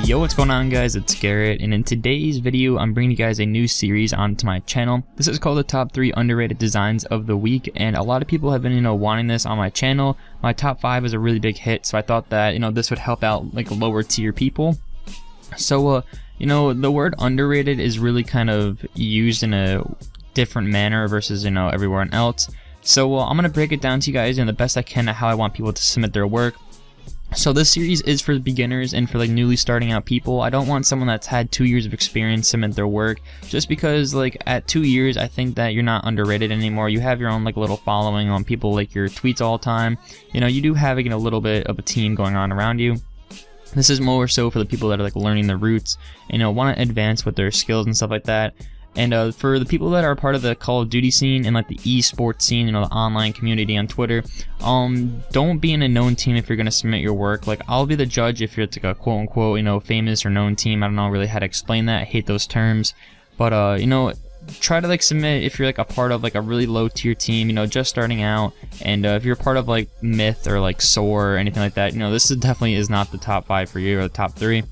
Yo, what's going on guys, it's Garrett, and in today's video I'm bringing you guys a new series onto my channel. This is called the top 3 underrated designs of the week, and a lot of people have been wanting this on my channel. My top 5 is a really big hit, so I thought that this would help out like lower tier people. So the word underrated is really kind of used in a different manner versus everywhere else. So I'm gonna break it down to you guys the best I can at how I want people to submit their work. So this series is for beginners and for like newly starting out people. I don't want someone that's had 2 years of experience submit their work, just because like at 2 years I think that you're not underrated anymore. You have your own like little following on people, like your tweets all the time. You do have a little bit of a team going on around you. This is more so for the people that are like learning the roots and want to advance with their skills and stuff like that. And for the people that are part of the Call of Duty scene and like the esports scene, the online community on Twitter, don't be in a known team if you're going to submit your work. Like, I'll be the judge if you're like a quote unquote famous or known team. I don't know really how to explain that. I hate those terms, but try to like submit if you're like a part of like a really low tier team, just starting out. And if you're part of like Myth or like SOAR or anything like that, this is definitely not the top 5 for you, or the top 3.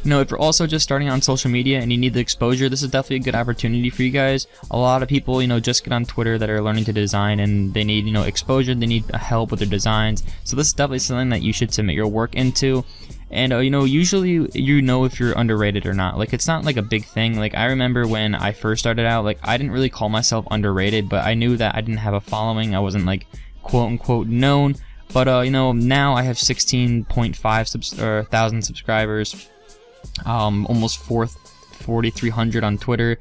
If you're also just starting on social media and you need the exposure, this is definitely a good opportunity for you guys. A lot of people, just get on Twitter that are learning to design, and they need, exposure, they need help with their designs. So this is definitely something that you should submit your work into. And usually if you're underrated or not. Like, it's not like a big thing. Like, I remember when I first started out, like, I didn't really call myself underrated, but I knew that I didn't have a following. I wasn't like quote unquote known. But now I have 16.5 thousand subscribers, almost 4,300 on Twitter.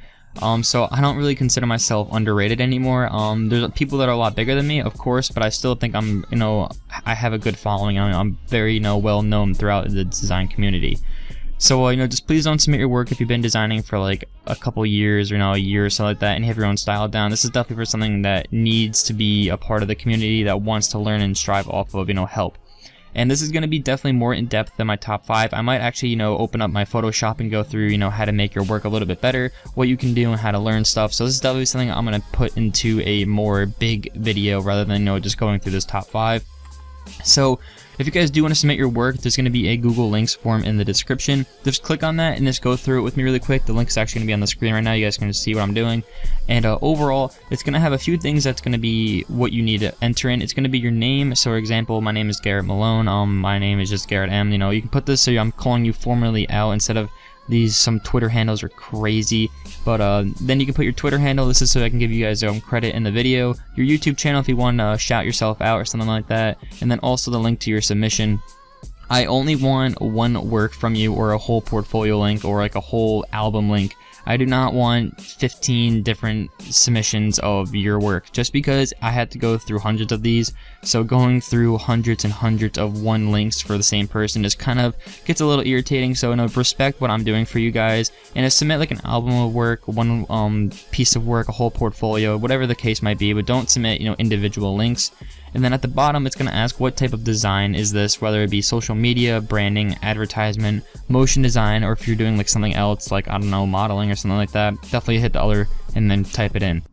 So I don't really consider myself underrated anymore. There's people that are a lot bigger than me, of course, but I still think I'm, I have a good following. I'm very, well known throughout the design community. So just please don't submit your work if you've been designing for like a couple years or a year or so like that and have your own style down. This is definitely for something that needs to be a part of the community, that wants to learn and strive off of help. And this is going to be definitely more in depth than my top 5. I might actually open up my Photoshop and go through how to make your work a little bit better, what you can do and how to learn stuff. So this is definitely something I'm going to put into a more big video rather than just going through this top 5. So if you guys do want to submit your work, there's going to be a Google Links form in the description. Just click on that and just go through it with me really quick. The link is actually going to be on the screen right now. You guys can just see what I'm doing. And overall, it's going to have a few things that's going to be what you need to enter in. It's going to be your name. So for example, my name is Garrett Malone. My name is just Garrett M. You can put this so I'm calling you formally out instead of some Twitter handles are crazy. But then you can put your Twitter handle. This is so I can give you guys credit in the video. Your YouTube channel if you want to shout yourself out or something like that. And then also the link to your submission. I only want one work from you, or a whole portfolio link, or like a whole album link. I do not want 15 different submissions of your work, just because I had to go through hundreds of these. So going through hundreds and hundreds of one links for the same person just kind of gets a little irritating. So respect what I'm doing for you guys, and submit like an album of work, one piece of work, a whole portfolio, whatever the case might be, but don't submit individual links. And then at the bottom, it's going to ask what type of design is this, whether it be social media, branding, advertisement, motion design, or if you're doing like something else, like, I don't know, modeling or something like that. Definitely hit the other and then type it in.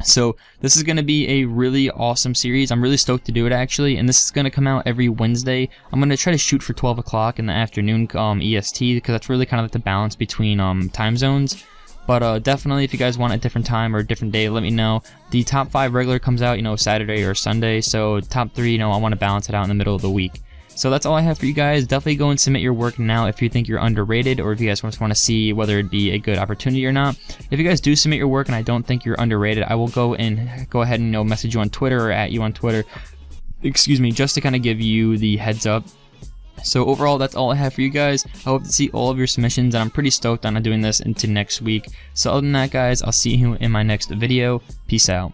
So this is going to be a really awesome series. I'm really stoked to do it actually, and this is going to come out every Wednesday. I'm going to try to shoot for 12 o'clock in the afternoon EST, because that's really kind of like the balance between time zones. But definitely, if you guys want a different time or a different day, let me know. The top 5 regular comes out, Saturday or Sunday. So top 3, I want to balance it out in the middle of the week. So that's all I have for you guys. Definitely go and submit your work now if you think you're underrated, or if you guys just want to see whether it'd be a good opportunity or not. If you guys do submit your work and I don't think you're underrated, I will go ahead and message you on Twitter or at you on Twitter. Excuse me, just to kind of give you the heads up. So overall, that's all I have for you guys. I hope to see all of your submissions, and I'm pretty stoked on doing this into next week. So other than that, guys, I'll see you in my next video. Peace out.